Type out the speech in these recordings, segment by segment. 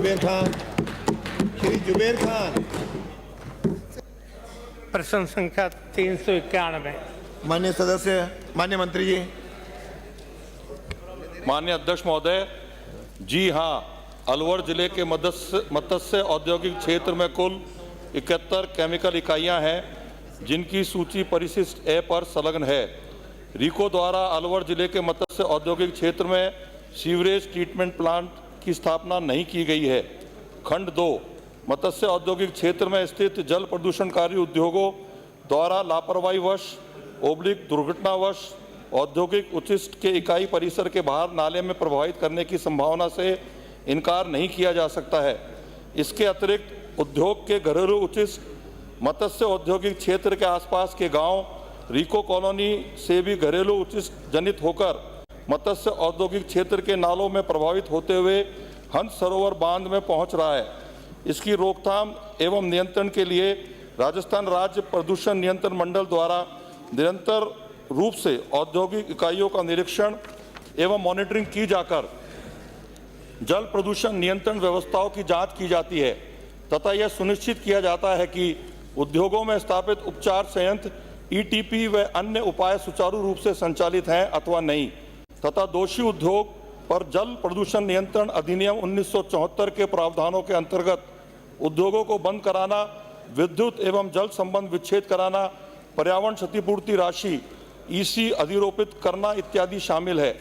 जुबेर खान, श्री जुबेर खान। प्रश्न संख्या 391। माननीय सदस्य, माननीय मंत्री जी। माननीय अध्यक्ष महोदय, जी हाँ, अलवर जिले के मत्स्य औद्योगिक क्षेत्र में कुल 71 केमिकल इकाइयां हैं, जिनकी सूची परिशिष्ट ए पर संलग्न है। रीको द्वारा अलवर जिले के मत्स्य औद्योगिक क्षेत्र में सीवरेज ट्रीटमेंट प्लांट की स्थापना नहीं की गई है। खंड 2, मत्स्य औद्योगिक क्षेत्र में स्थित जल प्रदूषणकारी उद्योगों द्वारा लापरवाहीवश दुर्घटनावश औद्योगिक उचिष्ट के इकाई परिसर के बाहर नाले में प्रवाहित करने की संभावना से इनकार नहीं किया जा सकता है। इसके अतिरिक्त उद्योग के घरेलू उचिष्ट मत्स्य औद्योगिक क्षेत्र के आसपास के गांव रीको कॉलोनी से भी घरेलू उचिष्ट जनित होकर मत्स्य औद्योगिक क्षेत्र के नालों में प्रभावित होते हुए हंस सरोवर बांध में पहुंच रहा है। इसकी रोकथाम एवं नियंत्रण के लिए राजस्थान राज्य प्रदूषण नियंत्रण मंडल द्वारा निरंतर रूप से औद्योगिक इकाइयों का निरीक्षण एवं मॉनिटरिंग की जाकर जल प्रदूषण नियंत्रण व्यवस्थाओं की जांच की जाती है तथा यह सुनिश्चित किया जाता है कि उद्योगों में स्थापित उपचार संयंत्र ईटीपी व अन्य उपाय सुचारू रूप से संचालित हैं अथवा नहीं तथा दोषी उद्योग पर जल प्रदूषण नियंत्रण अधिनियम 1974 के प्रावधानों के अंतर्गत उद्योगों को बंद कराना, विद्युत एवं जल संबंध विच्छेद कराना, पर्यावरण क्षतिपूर्ति राशि ईसी अधिरोपित करना इत्यादि शामिल है।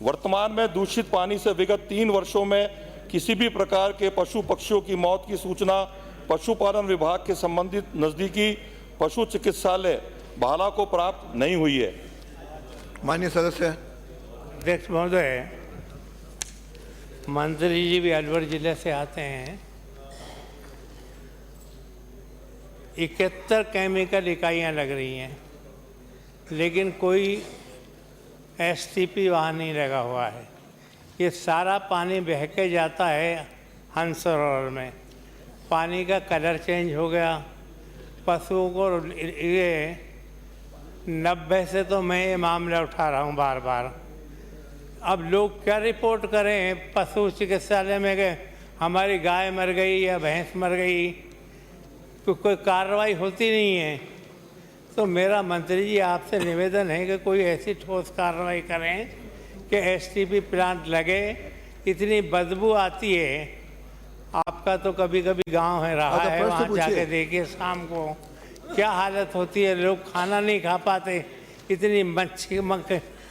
वर्तमान में दूषित पानी से विगत 3 वर्षों में किसी भी प्रकार के पशु पक्षियों की मौत की सूचना पशुपालन विभाग के संबंधित नजदीकी पशु चिकित्सालय भाला को प्राप्त नहीं हुई है। माननीय सदस्य। अध्यक्ष महोदय, मंत्री जी भी अलवर जिले से आते हैं। 71 केमिकल इकाइयां लग रही हैं, लेकिन कोई एसटीपी वहाँ नहीं लगा हुआ है। ये सारा पानी बह के जाता है हंस सरोवर में। पानी का कलर चेंज हो गया। पशुओं को ये 90 से तो मैं ये मामला उठा रहा हूँ बार बार। अब लोग क्या रिपोर्ट करें पशु चिकित्सालय में कि हमारी गाय मर गई या भैंस मर गई, तो कोई कार्रवाई होती नहीं है। तो मेरा मंत्री जी आपसे निवेदन है कि कोई ऐसी ठोस कार्रवाई करें कि एसटीपी प्लांट लगे। इतनी बदबू आती है। आपका तो कभी कभी गांव है रहा है, वहाँ जाके देखिए शाम को क्या हालत होती है। लोग खाना नहीं खा पाते, इतनी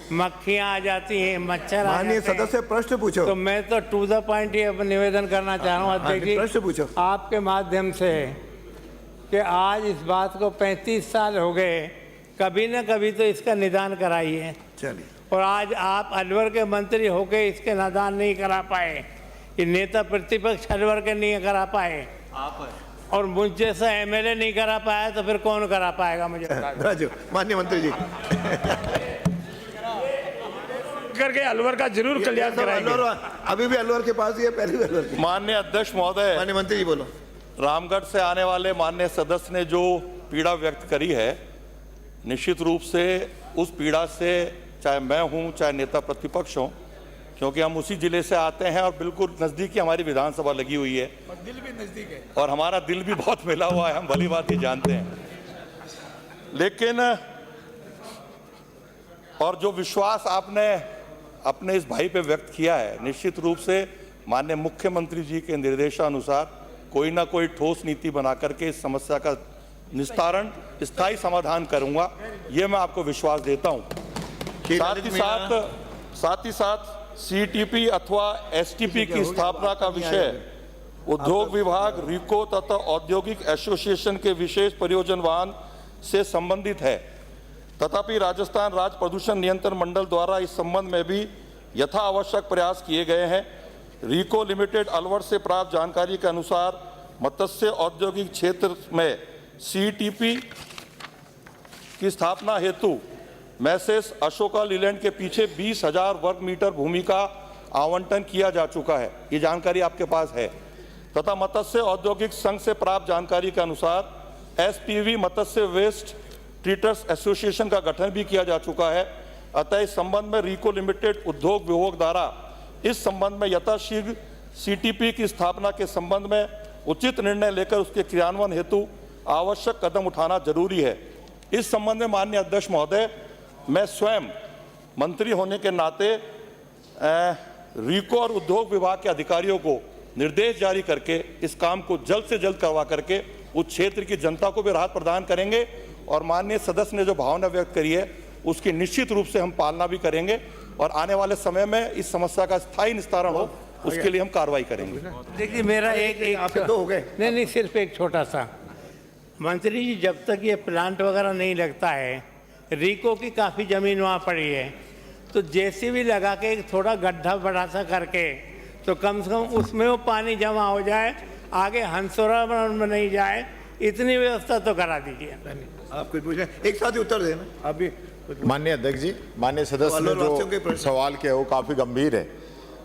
मक्खियाँ आ जाती हैं, मच्छर। माननीय सदस्य प्रश्न पूछो। तो मैं तो टू द पॉइंट ये निवेदन करना चाह रहा हूँ अध्यक्ष जी, प्रश्न पूछो आपके माध्यम से कि आज इस बात को 35 साल हो गए, कभी न कभी तो इसका निदान कराइए। चलिए। और आज आप अलवर के मंत्री होके इसके निदान नहीं करा पाए। ये नेता प्रतिपक्ष अलवर के नहीं करा पाए, आप और मुझ जैसा एमएलए नहीं करा पाया, तो फिर कौन करा पाएगा मुझे राजू। माननीय मंत्री जी करके अलवर का जरूर कल्याण कराएंगे। अभी भी अलवर के पास ही है, पहले भी अलवर के। माननीय अध्यक्ष महोदय, माननीय मंत्री जी बोलो। रामगढ़ से आने वाले माननीय सदस्य ने जो पीड़ा व्यक्त करी है, निश्चित रूप से उस पीड़ा से चाहे मैं हूं चाहे नेता प्रतिपक्ष हों, क्योंकि हम उसी जिले से आते हैं और बिल्कुल नज़दीकी हमारी विधानसभा लगी हुई है और दिल भी नजदीक है और हमारा दिल भी बहुत मिला हुआ है, हम भली बात ही जानते हैं। लेकिन और जो विश्वास आपने अपने इस भाई पे व्यक्त किया है, निश्चित रूप से माननीय मुख्यमंत्री जी के निर्देशानुसार कोई ना कोई ठोस नीति बना करके इस समस्या का निस्तारण, स्थायी समाधान करूंगा, ये मैं आपको विश्वास देता हूं। साथ ही साथ सीटीपी अथवा एसटीपी की स्थापना का विषय उद्योग विभाग, रीको तथा औद्योगिक एसोसिएशन के विशेष परियोजन वाहन से संबंधित है। तथापि राजस्थान राज्य प्रदूषण नियंत्रण मंडल द्वारा इस संबंध में भी यथा आवश्यक प्रयास किए गए हैं। रीको लिमिटेड अलवर से प्राप्त जानकारी के अनुसार मत्स्य औद्योगिक क्षेत्र में सीटीपी की स्थापना हेतु मैसेस अशोका लीलैंड के पीछे 20,000 वर्ग मीटर भूमि का आवंटन किया जा चुका है, ये जानकारी आपके पास है। तथा मत्स्य औद्योगिक संघ से प्राप्त जानकारी के अनुसार एसपीवी मत्स्य वेस्ट ट्रीटर्स एसोसिएशन का गठन भी किया जा चुका है। अतः इस संबंध में रीको लिमिटेड उद्योग विभाग द्वारा इस संबंध में यथाशीघ्र सीटीपी की स्थापना के संबंध में उचित निर्णय लेकर उसके क्रियान्वयन हेतु आवश्यक कदम उठाना जरूरी है। इस संबंध में माननीय अध्यक्ष महोदय, मैं स्वयं मंत्री होने के नाते रीको और उद्योग विभाग के अधिकारियों को निर्देश जारी करके इस काम को जल्द से जल्द करवा करके उस क्षेत्र की जनता को भी राहत प्रदान करेंगे और माननीय सदस्य ने जो भावना व्यक्त करी है उसकी निश्चित रूप से हम पालना भी करेंगे और आने वाले समय में इस समस्या का स्थायी निस्तारण हो उसके लिए हम कार्रवाई करेंगे। देखिए मेरा एक आपके दो हो गए। नहीं, सिर्फ एक छोटा सा। मंत्री जी, जब तक ये प्लांट वगैरह नहीं लगता है, रीको की काफ़ी ज़मीन वहाँ पड़ी है, तो जेसीबी लगा के एक थोड़ा गड्ढा बड़ा सा करके तो कम से कम उसमें वो पानी जमा हो जाए, आगे हंसोरा में नहीं जाए, इतनी व्यवस्था तो करा दीजिए। आप कुछ पूछें, एक साथ ही उत्तर देना। अभी माननीय अध्यक्ष जी, माननीय सदस्य ने वासियों के जो प्रश्न। सवाल किया वो काफी गंभीर है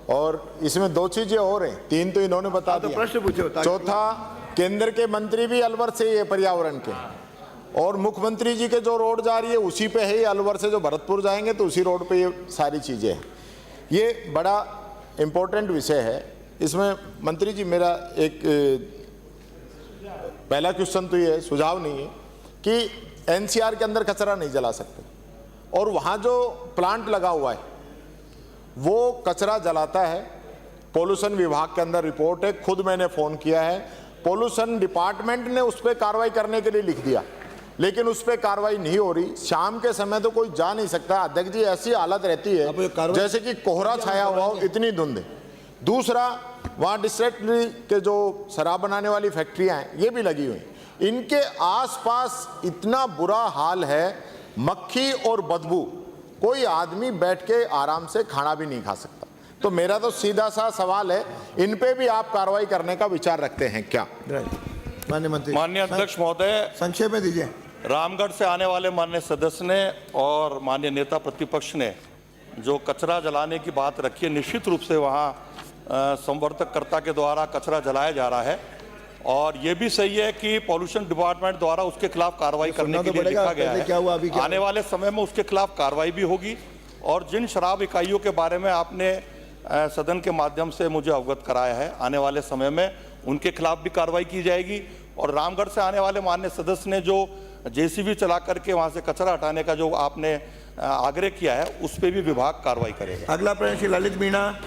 और इसमें दो चीजें और हैं, तीन तो इन्होंने बता तो दिया। प्रश्न पूछो ताकि- चौथा, केंद्र के मंत्री भी अलवर से ही है पर्यावरण के, और मुख्यमंत्री जी के जो रोड जा रही है उसी पे है, अलवर से जो भरतपुर जाएंगे तो उसी रोड पे ये सारी चीजें हैं। ये बड़ा इम्पोर्टेंट विषय है। इसमें मंत्री जी, मेरा एक पहला क्वेश्चन तो ये है, सुझाव नहीं है कि एनसीआर के अंदर कचरा नहीं जला सकते और वहाँ जो प्लांट लगा हुआ है वो कचरा जलाता है। पोल्यूशन विभाग के अंदर रिपोर्ट है, खुद मैंने फ़ोन किया है, पोल्यूशन डिपार्टमेंट ने उस पर कार्रवाई करने के लिए लिख दिया, लेकिन उस पर कार्रवाई नहीं हो रही। शाम के समय तो कोई जा नहीं सकता। अध्यक्ष जी, ऐसी हालत रहती अब ये है कार्रवाई- जैसे कि कोहरा छाया हुआ हो, इतनी धुंध है। दूसरा, वहाँ डिस्टिलरी के जो शराब बनाने वाली फैक्ट्रियाँ हैं ये भी लगी हुई, इनके आसपास इतना बुरा हाल है, मक्खी और बदबू, कोई आदमी बैठ के आराम से खाना भी नहीं खा सकता। तो मेरा तो सीधा सा सवाल है, इन पे भी आप कार्रवाई करने का विचार रखते हैं क्या? माननीय मंत्री। माननीय अध्यक्ष महोदय, संक्षेप में दीजिए। रामगढ़ से आने वाले माननीय सदस्य ने और माननीय नेता प्रतिपक्ष ने जो कचरा जलाने की बात रखी है, निश्चित रूप से वहाँ संवर्धककर्ता के द्वारा कचरा जलाया जा रहा है और ये भी सही है कि पॉल्यूशन डिपार्टमेंट द्वारा उसके खिलाफ कार्रवाई करने सुनना के तो लिए पड़ेगा, लिखा गया पहले क्या हुआ, अभी है। क्या आने वाले समय में उसके खिलाफ कार्रवाई भी होगी और जिन शराब इकाइयों के बारे में आपने सदन के माध्यम से मुझे अवगत कराया है, आने वाले समय में उनके खिलाफ भी कार्रवाई की जाएगी। और रामगढ़ से आने वाले माननीय सदस्य ने जो जेसीबी चला करके वहाँ से कचरा हटाने का जो आपने आग्रह किया है, उस पर भी विभाग कार्रवाई करेगा। अगला प्रश्न श्री ललित मीणा।